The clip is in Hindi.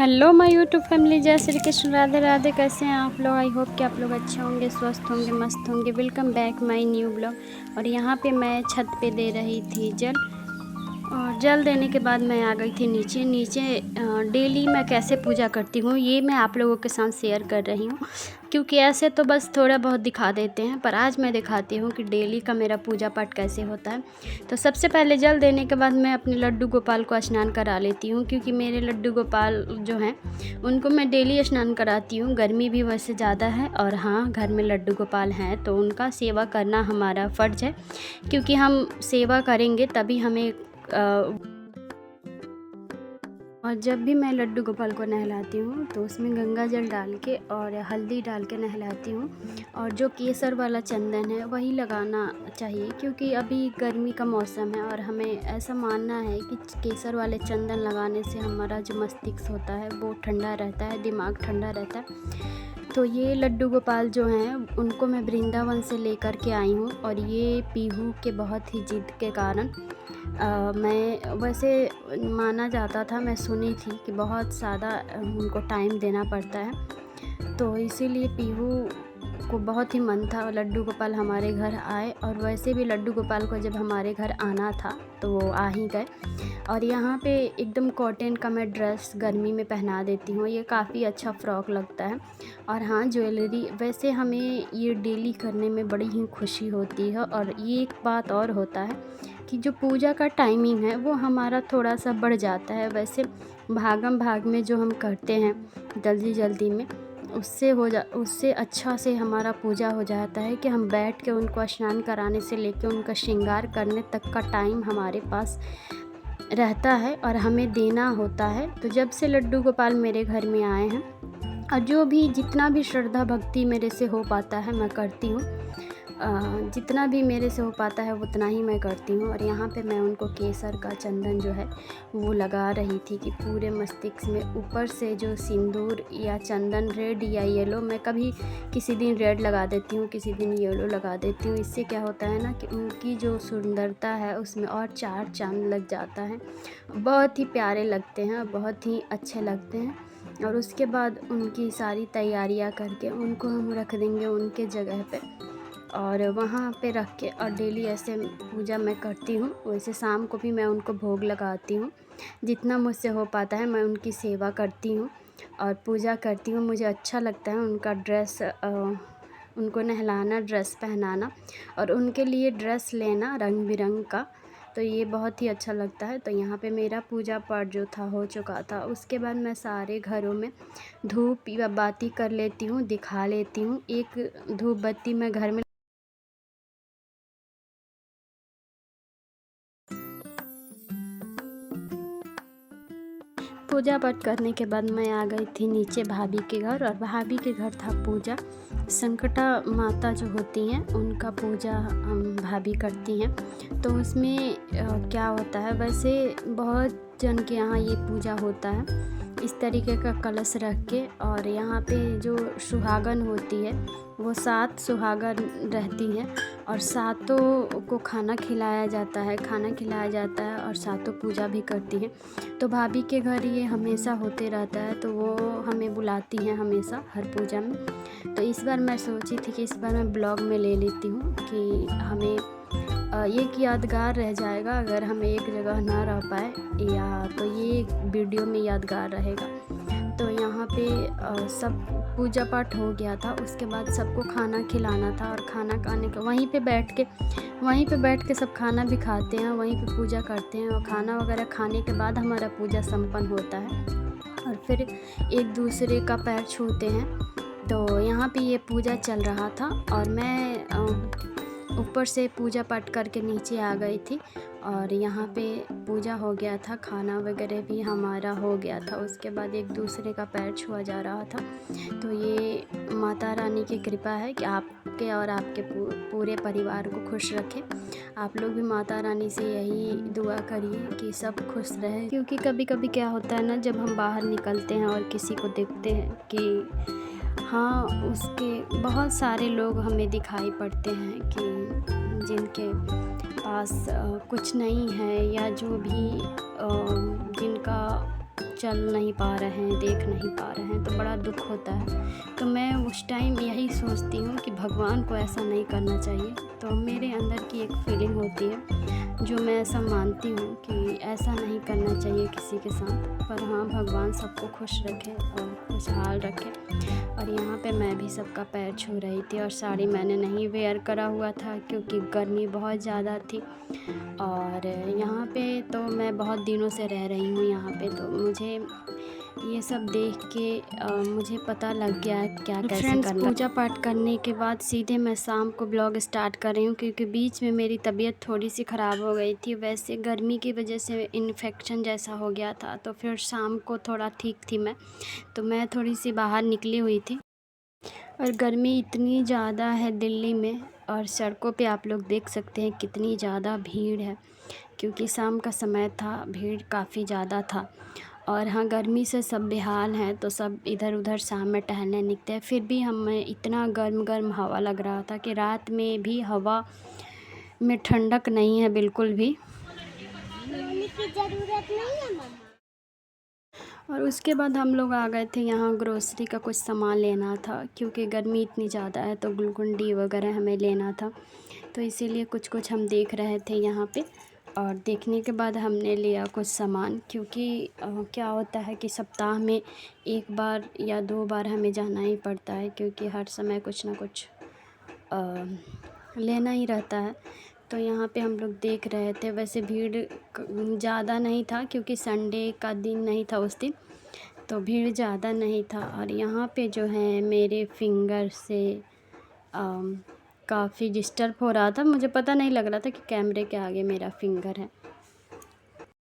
हेलो माय यूट्यूब फैमिली, जय श्री कृष्ण, राधे राधे। कैसे हैं आप लोग? आई होप कि आप लोग अच्छे होंगे, स्वस्थ होंगे, मस्त होंगे। Welcome back my new blog. और यहाँ पे मैं छत पे दे रही थी जल, और जल देने के बाद मैं आ गई थी नीचे। डेली मैं कैसे पूजा करती हूँ ये मैं आप लोगों के साथ शेयर कर रही हूँ, क्योंकि ऐसे तो बस थोड़ा बहुत दिखा देते हैं, पर आज मैं दिखाती हूँ कि डेली का मेरा पूजा पाठ कैसे होता है। तो सबसे पहले जल देने के बाद मैं अपने लड्डू गोपाल को स्नान करा लेती हूँ, क्योंकि मेरे लड्डू गोपाल जो हैं उनको मैं डेली स्नान कराती हूँ। गर्मी भी वैसे ज़्यादा है, और हाँ, घर में लड्डू गोपाल हैं तो उनका सेवा करना हमारा फ़र्ज़ है, क्योंकि हम सेवा करेंगे तभी हमें और जब भी मैं लड्डू गोपाल को नहलाती हूँ तो उसमें गंगा जल डाल के और हल्दी डाल के नहलाती हूँ। और जो केसर वाला चंदन है वही लगाना चाहिए, क्योंकि अभी गर्मी का मौसम है और हमें ऐसा मानना है कि केसर वाले चंदन लगाने से हमारा जो मस्तिष्क होता है वो ठंडा रहता है, दिमाग ठंडा रहता है। तो ये लड्डू गोपाल जो हैं उनको मैं वृंदावन से लेकर के आई हूँ, और ये पीहू के बहुत ही जिद के कारण मैं वैसे माना जाता था, मैं सुनी थी कि बहुत ज़्यादा उनको टाइम देना पड़ता है, तो इसीलिए पीहू को बहुत ही मन था लड्डू गोपाल हमारे घर आए। और वैसे भी लड्डू गोपाल को जब हमारे घर आना था तो वो आ ही गए। और यहाँ पे एकदम कॉटन का मैं ड्रेस गर्मी में पहना देती हूँ, ये काफ़ी अच्छा फ़्रॉक लगता है। और हाँ, ज्वेलरी वैसे हमें ये डेली करने में बड़ी ही खुशी होती है। और ये एक बात और होता है कि जो पूजा का टाइमिंग है वो हमारा थोड़ा सा बढ़ जाता है। वैसे भागम भाग में जो हम करते हैं जल्दी जल्दी में, उससे अच्छा से हमारा पूजा हो जाता है कि हम बैठ के उनको स्नान कराने से लेकर उनका श्रृंगार करने तक का टाइम हमारे पास रहता है और हमें देना होता है। तो जब से लड्डू गोपाल मेरे घर में आए हैं, और जो भी जितना भी श्रद्धा भक्ति मेरे से हो पाता है मैं करती हूँ, जितना भी मेरे से हो पाता है उतना ही मैं करती हूँ। और यहाँ पे मैं उनको केसर का चंदन जो है वो लगा रही थी कि पूरे मस्तिष्क में ऊपर से जो सिंदूर या चंदन रेड या येलो, मैं कभी किसी दिन रेड लगा देती हूँ, किसी दिन येलो लगा देती हूँ। इससे क्या होता है ना कि उनकी जो सुंदरता है उसमें और चार चांद लग जाता है, बहुत ही प्यारे लगते हैं, बहुत ही अच्छे लगते हैं। और उसके बाद उनकी सारी तैयारियां करके उनको हम रख देंगे उनके जगह पे, और वहाँ पे रख के और डेली ऐसे पूजा मैं करती हूँ। वैसे शाम को भी मैं उनको भोग लगाती हूँ, जितना मुझसे हो पाता है मैं उनकी सेवा करती हूँ और पूजा करती हूँ। मुझे अच्छा लगता है उनका ड्रेस, उनको नहलाना, ड्रेस पहनाना और उनके लिए ड्रेस लेना रंग बिरंग का, तो ये बहुत ही अच्छा लगता है। तो यहाँ पे मेरा पूजा पाठ जो था हो चुका था। उसके बाद मैं सारे घरों में धूप या बाती कर लेती हूँ, दिखा लेती हूँ। एक धूप बत्ती मैं घर में पूजा पाठ करने के बाद मैं आ गई थी नीचे भाभी के घर, और भाभी के घर था पूजा। संकटा माता जो होती हैं उनका पूजा हम भाभी करती हैं। तो उसमें क्या होता है, वैसे बहुत जन के यहाँ ये पूजा होता है इस तरीके का कलश रख के। और यहाँ पे जो सुहागन होती है वो 7 सुहागन रहती हैं, और सातों को खाना खिलाया जाता है, और सातों पूजा भी करती हैं। तो भाभी के घर ये हमेशा होते रहता है, तो वो हमें बुलाती हैं हमेशा हर पूजा में। तो इस बार मैं सोची थी कि इस बार मैं ब्लॉग में ले लेती हूँ कि हमें एक यादगार रह जाएगा। अगर हम एक जगह ना रह पाए या तो ये वीडियो में यादगार रहेगा। तो यहाँ पे सब पूजा पाठ हो गया था। उसके बाद सबको खाना खिलाना था, और खाना खाने के वहीं पे बैठ के सब खाना भी खाते हैं, वहीं पे पूजा करते हैं। और खाना वगैरह खाने के बाद हमारा पूजा संपन्न होता है, और फिर एक दूसरे का पैर छूते हैं। तो यहाँ पे ये पूजा चल रहा था, और मैं ऊपर से पूजा पाठ करके नीचे आ गई थी, और यहाँ पे पूजा हो गया था, खाना वगैरह भी हमारा हो गया था। उसके बाद एक दूसरे का पैर छुआ जा रहा था। तो ये माता रानी की कृपा है कि आपके और आपके पूरे परिवार को खुश रखें। आप लोग भी माता रानी से यही दुआ करिए कि सब खुश रहे, क्योंकि कभी कभी क्या होता है ना, जब हम बाहर निकलते हैं और किसी को देखते हैं कि हाँ, उसके बहुत सारे लोग हमें दिखाई पड़ते हैं कि जिनके पास कुछ नहीं है, या जो भी जिनका चल नहीं पा रहे हैं, देख नहीं पा रहे हैं, तो बड़ा दुःख होता है। तो मैं उस टाइम यही सोचती हूँ कि भगवान को ऐसा नहीं करना चाहिए। तो मेरे अंदर की एक फीलिंग होती है जो मैं ऐसा मानती हूँ कि ऐसा नहीं करना चाहिए किसी के साथ। पर हाँ, भगवान सबको खुश रखे और खुशहाल रखे। और यहाँ पे मैं भी सबका पैर छू रही थी और साड़ी मैंने नहीं वेयर करा हुआ था क्योंकि गर्मी बहुत ज़्यादा थी। और यहाँ पे तो मैं बहुत दिनों से रह रही हूँ यहाँ पे, तो मुझे ये सब देख के मुझे पता लग गया है क्या कैसे फ्रेंड्स, करना। पूजा पाठ करने के बाद सीधे मैं शाम को ब्लॉग स्टार्ट कर रही हूँ क्योंकि बीच में मेरी तबीयत थोड़ी सी ख़राब हो गई थी। वैसे गर्मी की वजह से इन्फेक्शन जैसा हो गया था, तो फिर शाम को थोड़ा ठीक थी मैं, तो मैं थोड़ी सी बाहर निकली हुई थी। और गर्मी इतनी ज़्यादा है दिल्ली में, और सड़कों पे आप लोग देख सकते हैं कितनी ज़्यादा भीड़ है क्योंकि शाम का समय था, भीड़ काफ़ी ज़्यादा था। और हाँ, गर्मी से सब बेहाल हैं, तो सब इधर उधर शाम में टहलने निकलते हैं। फिर भी हमें इतना गर्म गर्म हवा लग रहा था कि रात में भी हवा में ठंडक नहीं है बिल्कुल भी। सोने की जरूरत नहीं है मम्मा। और उसके बाद हम लोग आ गए थे यहाँ, ग्रोसरी का कुछ सामान लेना था क्योंकि गर्मी इतनी ज़्यादा है, तो ग्लूकॉन डी वगैरह हमें लेना था, तो इसीलिए कुछ कुछ हम देख रहे थे यहाँ पे। और देखने के बाद हमने लिया कुछ सामान क्योंकि क्या होता है कि सप्ताह में एक बार या 2 बार हमें जाना ही पड़ता है क्योंकि हर समय कुछ ना कुछ लेना ही रहता है। तो यहाँ पे हम लोग देख रहे थे। वैसे भीड़ ज़्यादा नहीं था क्योंकि संडे का दिन नहीं था उस दिन, तो भीड़ ज़्यादा नहीं था। और यहाँ पे जो है मेरे फिंगर से काफ़ी डिस्टर्ब हो रहा था, मुझे पता नहीं लग रहा था कि कैमरे के आगे मेरा फिंगर है।